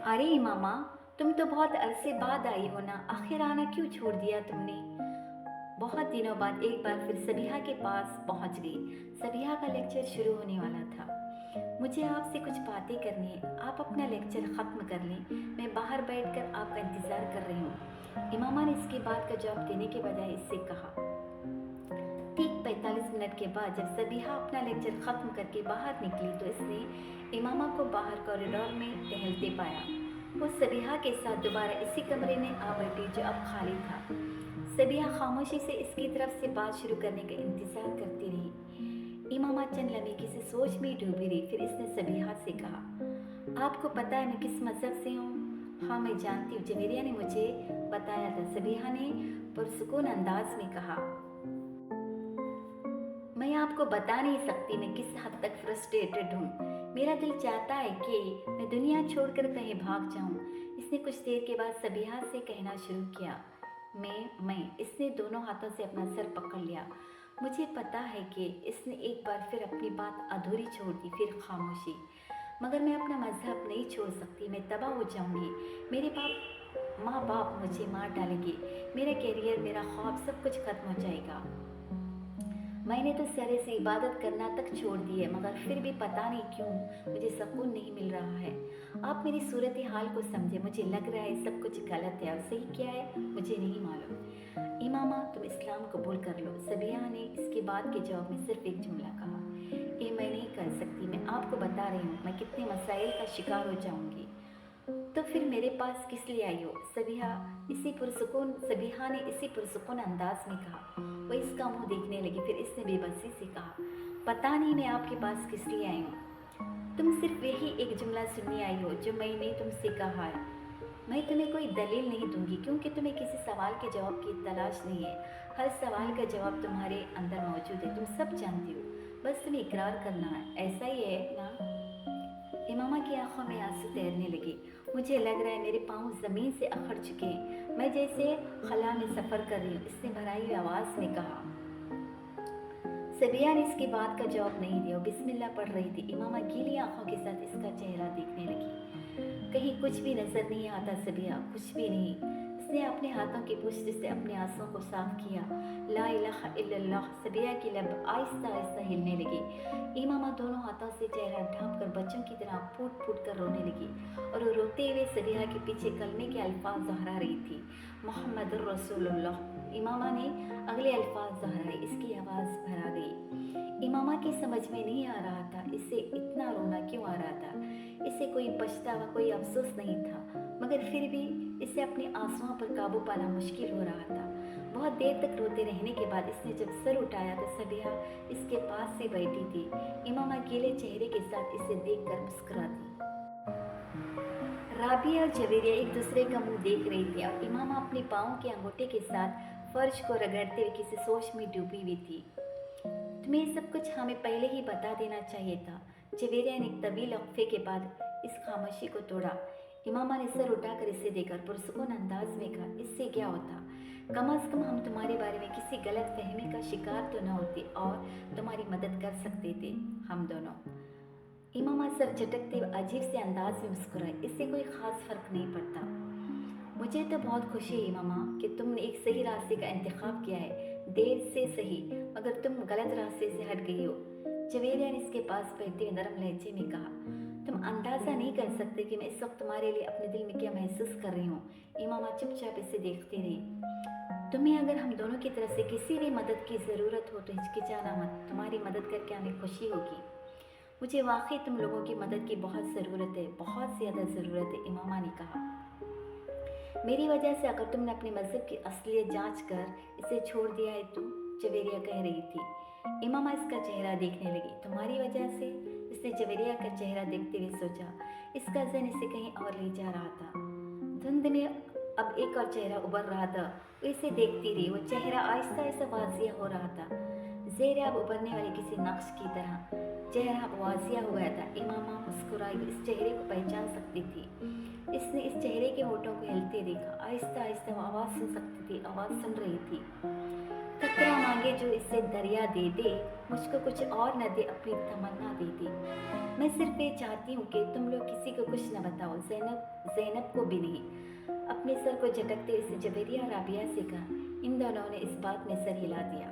अरे इमामा, तुम तो बहुत अरसे बाद आई हो ना। आखिर आना क्यों छोड़ दिया तुमने? बहुत दिनों बाद एक बार फिर सबिहा के पास पहुंच गई। सबिहा का लेक्चर शुरू होने वाला था। मुझे आपसे कुछ बातें करनी है। आप अपना लेक्चर ख़त्म कर लें, मैं बाहर बैठकर आपका इंतज़ार कर रही हूँ। इमामा ने इसकी बात का जवाब देने के बजाय इससे कहा। ठीक 45 मिनट के बाद जब सबिहा अपना लेक्चर ख़त्म करके बाहर निकली तो इसने इमामा को बाहर कॉरिडोर में टहलते पाया। वो सबिहा के साथ दोबारा इसी कमरे में आ बैठी जो अब खाली था। सबिहा खामोशी से इसकी तरफ से बात शुरू करने का इंतज़ार करती रही। इमामा चंद लम्हे किसी सोच में डूबी रही। फिर इसने सबिहा से कहा, आपको पता है मैं किस मज़हब से हूँ? हाँ मैं जानती हूँ, जवेरिया ने मुझे बताया था, सबिहा ने पुरसुकून अंदाज में कहा। मैं आपको बता नहीं सकती मैं किस हद तक फ्रस्ट्रेटेड हूँ। मेरा दिल चाहता है कि मैं दुनिया छोड़कर कहीं भाग जाऊँ। इसने कुछ देर के बाद सबिहा से कहना शुरू किया। मैं इसने दोनों हाथों से अपना सर पकड़ लिया। मुझे पता है कि इसने एक बार फिर अपनी बात अधूरी छोड़ दी। फिर खामोशी। मगर मैं अपना मजहब नहीं छोड़ सकती, मैं तबाह हो जाऊंगी। मेरे माँ बाप मुझे मार डालेंगे। मेरा कैरियर, मेरा ख्वाब, सब कुछ खत्म हो जाएगा। मैंने तो सरे से इबादत करना तक छोड़ दी है, मगर फिर भी पता नहीं क्यों मुझे सुकून नहीं मिल रहा है। आप मेरी सूरत हाल को समझे। मुझे लग रहा है सब कुछ गलत है और सही क्या है मुझे नहीं मालूम। इमामा तुम इस्लाम कबूल कर लो। सबिहा ने इसके बाद के जवाब में सिर्फ एक जुमला कहा, ये मैं नहीं कर सकती। मैं आपको बता रही हूँ मैं कितने मसाइल का शिकार हो जाऊंगी। तो फिर मेरे पास किस लिए आई हो? सबिहा ने इसी पुरसुकून अंदाज में कहा। वो इसका मुंह देखने लगी। फिर इसने बेबसी से कहा, पता नहीं मैं आपके पास किस लिए आई हूँ। तुम सिर्फ यही एक जुमला सुनने आई हो जो मैंने तुमसे कहा है। मैं तुम्हें कोई दलील नहीं दूंगी क्योंकि तुम्हें किसी सवाल के जवाब की तलाश नहीं है। हर सवाल का जवाब तुम्हारे अंदर मौजूद है, तुम सब जानती हो। बस तुम्हें इकरार करना है। ऐसा ही है ना? इमामा की आंखों में आंसू तैरने लगे। मुझे लग रहा है मेरे पाँव ज़मीन से अखड़ चुके हैं। मैं जैसे खला में सफ़र कर रही हूँ, इसने भराई हुई आवाज़ में कहा। सबिया ने इसकी बात का जवाब नहीं दिया। बिस्मिल्लाह पढ़ रही थी। इमामा गीली आंखों के साथ इसका चेहरा देखने लगी। कहीं कुछ भी नजर नहीं आता सबिया, कुछ भी नहीं। उसने अपने हाथों की पुष्ट से अपने आंसुओं को साफ किया। ला इलाहा इल्लल्लाह। सबिया की लब आहिस्ता आहिस्ता हिलने लगी। इमामा दोनों हाथों से चेहरा ढांप कर बच्चों की तरह फूट फूट कर रोने लगी और वो रोते हुए सबिया के पीछे कलमे के अल्फाज दोहरा रही थी। मोहम्मद रसूलुल्लाह। इमामा ने अगले अल्फाज दोहराए। इसकी आवाज़ भरा गई। इमामा की समझ में नहीं आ रहा था इसे इतना रोना क्यों आ रहा था। इसे कोई पछतावा, कोई अफसोस नहीं था, मगर फिर भी इसे अपने आंसुओं पर काबू पाना मुश्किल हो रहा था। बहुत देर तक रोते रहने के बाद इसने जब सर उठाया तो सबिहा इसके पास से बैठी थी। इमामा गीले चेहरे के साथ इसे देखकर मुस्कुरा दी। राबिया और जवेरिया एक दूसरे का मुंह देख रही थी और इमामा अपने पाँव के अंगूठे के साथ फर्श को रगड़ते हुए किसी सोच में डूबी हुई थी। तुम्हें सब कुछ हमें पहले ही बता देना चाहिए था। जवेरिया ने एक तवील वक्फे के बाद इस खामोशी को तोड़ा। इमामा ने सर उठाकर इसे देखकर पुरसुकून अंदाज में कहा, इससे क्या होता? कम अज कम हम तुम्हारे बारे में किसी गलत फहमी का शिकार तो न होते और तुम्हारी मदद कर सकते थे, हम दोनों। इमामा सर झटकते हुए अजीब से अंदाज में मुस्कुराए। इससे कोई खास फर्क नहीं पड़ता। मुझे तो बहुत खुशी है इमामा कि तुमने एक सही रास्ते का इंतखाब किया है। देर से सही, मगर तुम गलत रास्ते से हट गई हो। जवेरिया ने इसके पास बैठते हुए नरम लहजे में कहा, तुम अंदाज़ा नहीं कर सकते कि मैं इस वक्त तुम्हारे लिए अपने दिल में क्या महसूस कर रही हूँ। इमामा चुपचाप इसे देखती रही। तुम्हें अगर हम दोनों की तरफ से किसी भी मदद की ज़रूरत हो तो हिचकिचाना मत। तुम्हारी मदद करके हमें खुशी होगी। मुझे वाकई तुम लोगों की मदद की बहुत ज़रूरत है, बहुत ज़्यादा ज़रूरत है, इमामा ने कहा। मेरी वजह से अगर तुमने अपने मज़हब की असलियत जांच कर इसे छोड़ दिया है तो, जवेरिया कह रही थी। इमामा इसका चेहरा देखने लगी। तुम्हारी वजह से? इसने जवेरिया का चेहरा देखते हुए सोचा। इसका ज़हन इसे कहीं और ले जा रहा था। धुंध में अब एक और चेहरा उभर रहा था। वो इसे देखती रही। वो चेहरा आहिस्ता आहिस्ता वाजिया हो रहा था, ज़ेर अब उभरने वाले किसी नक्श की तरह। चेहरा अब वाजिया हो गया था। इमामा मुस्कुराई। इस चेहरे को पहचान सकती थी। इसने इस चेहरे के होठों को हिलते देखा। आहिस्ता आहिस्ता वो आवाज़ सुन सकती थी, आवाज़ सुन रही थी। कतरा मांगे जो इससे दरिया दे दे, मुझको कुछ और न दे अपनी तमन्ना दे दे। मैं सिर्फ ये चाहती हूँ कि तुम लोग किसी को कुछ न बताओ, ज़ैनब को भी नहीं। अपने सर को झटकते हुए जवेरिया और राबिया से कहा। इन दोनों ने इस बात में सर हिला दिया।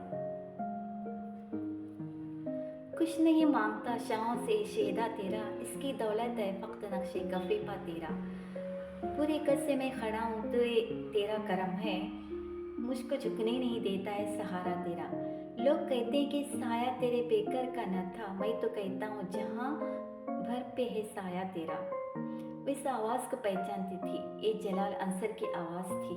कुछ नहीं मांगता शाहों से शेदा तेरा, इसकी दौलत है फक्त नक्शे गफे पा तेरा। पूरे कद से मैं खड़ा हूँ तो ये तेरा करम है, मुझको झुकने नहीं देता है सहारा तेरा। लोग कहते हैं कि साया तेरे बेकर का न था, मैं तो कहता हूँ जहाँ भर पे है साया तेरा। वो इस आवाज़ को पहचानती थी, ये जलाल अंसर की आवाज़ थी।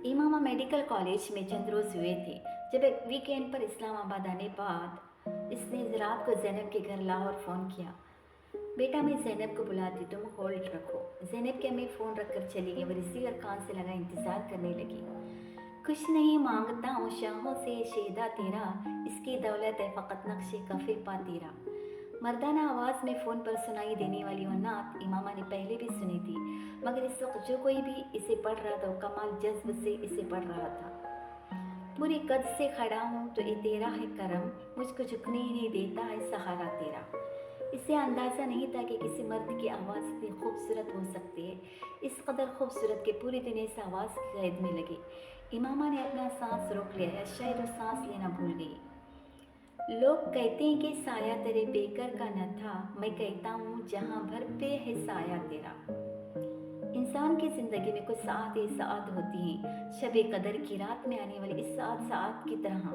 इमामा मेडिकल कॉलेज में चंद रोज़ हुए थे जब एक वीकेंड पर इस्लामाबाद आने बाद इसने रात को ज़ैनब के घर लाहौर फ़ोन किया। बेटा मैं ज़ैनब को बुलाती, तुम होल्ड रखो। ज़ैनब के अम्मी फ़ोन रखकर चली गई। वो रिसीवर कान से लगा इंतज़ार करने लगी। कुछ नहीं मांगता हूँ शाहों से शेदा तेरा, इसकी दौलत है फ़कत नक्शे कफ़े पा तेरा। मर्दाना आवाज़ में फ़ोन पर सुनाई देने वाली वो नात इमामा ने पहले भी सुनी थी, मगर इस वक्त जो कोई भी इसे पढ़ रहा था वो कमाल जज्ब से इसे पढ़ रहा था। पूरी कद से खड़ा हूँ तो ये तेरा है करम, मुझको झुकने ही नहीं देता है सहारा तेरा। इसे अंदाज़ा नहीं था कि किसी मर्द की आवाज़ इतनी खूबसूरत हो सकती है। इस कदर खूबसूरत कि पूरी दुनिया इस आवाज़ की कैद में लगी। इमामा ने अपना सांस रोक लिया, या शायद वो सांस लेना भूल गई। लोग कहते हैं कि साया तेरे बेकर का न था, मैं कहता हूँ जहाँ भर पे है साया तेरा। इंसान की ज़िंदगी में कुछ साआत होती हैं, शब कदर की रात में आने वाली इस साआत की तरह,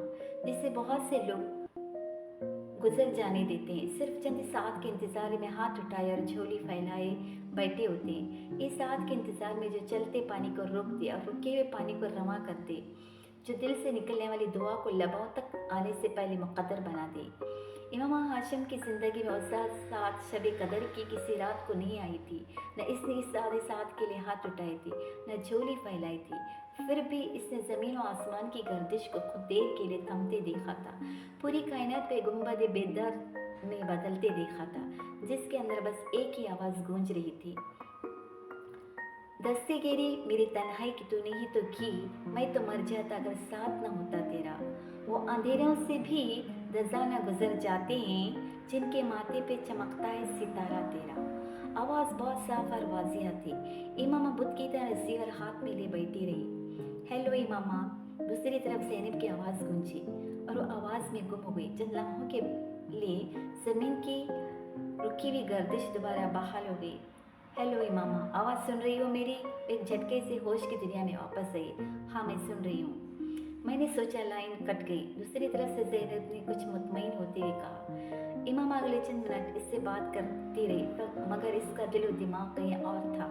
जिसे बहुत से लोग गुजर जाने देते हैं। सिर्फ चंद साथ के इंतज़ार में हाथ उठाए और झोली फैलाए बैठे होते हैं। इस साथ के इंतज़ार में जो चलते पानी को रोक दे और रुके हुए पानी को रवा कर दे, जो दिल से निकलने वाली दुआ को लबाओं तक आने से पहले मुक़द्दर बना दे। इमाम हाशिम की ज़िंदगी में उस साथ शब कदर की किसी रात को नहीं आई थी। न इसने इस सादे साथ के लिए हाथ उठाए थे, न झोली फैलाई थी। फिर भी इसने ज़मीन और आसमान की गर्दिश को खुद देर के लिए थमते देखा था, पूरी कायनात को गुंबद बेदर में बदलते देखा था, जिसके अंदर बस एक ही आवाज़ गूंज रही थी। दस्तेगिरी मेरी तन्हाई की तूने ही तो की, मैं तो मर जाता अगर साथ न होता तेरा। वो अंधेरों से भी दजाना गुजर जाते हैं, जिनके माथे पे चमकता है सितारा तेरा। आवाज़ बहुत साफ और वाजिया थी। इमामा बुत की तरह रिसीवर हाथ में ले बैठी रही। हेलो इमामा, दूसरी तरफ ज़ैनब की आवाज़ गूंजी और वो आवाज़ में गुम हो गई। चंद लम्हों के लिए ज़मीन की रुकी हुई गर्दिश दोबारा बहाल हो गई। हेलो इमामा, आवाज़ सुन रही हो मेरी? एक झटके से होश की दुनिया में वापस आई। हाँ मैं सुन रही हूँ। मैंने सोचा लाइन कट गई। दूसरी तरफ से ज़ैनब ने कुछ मुतमईन होते हुए कहा। इमामा अगले चंद मिनट इससे बात करती रही, मगर इसका दिल और दिमाग कहीं और था।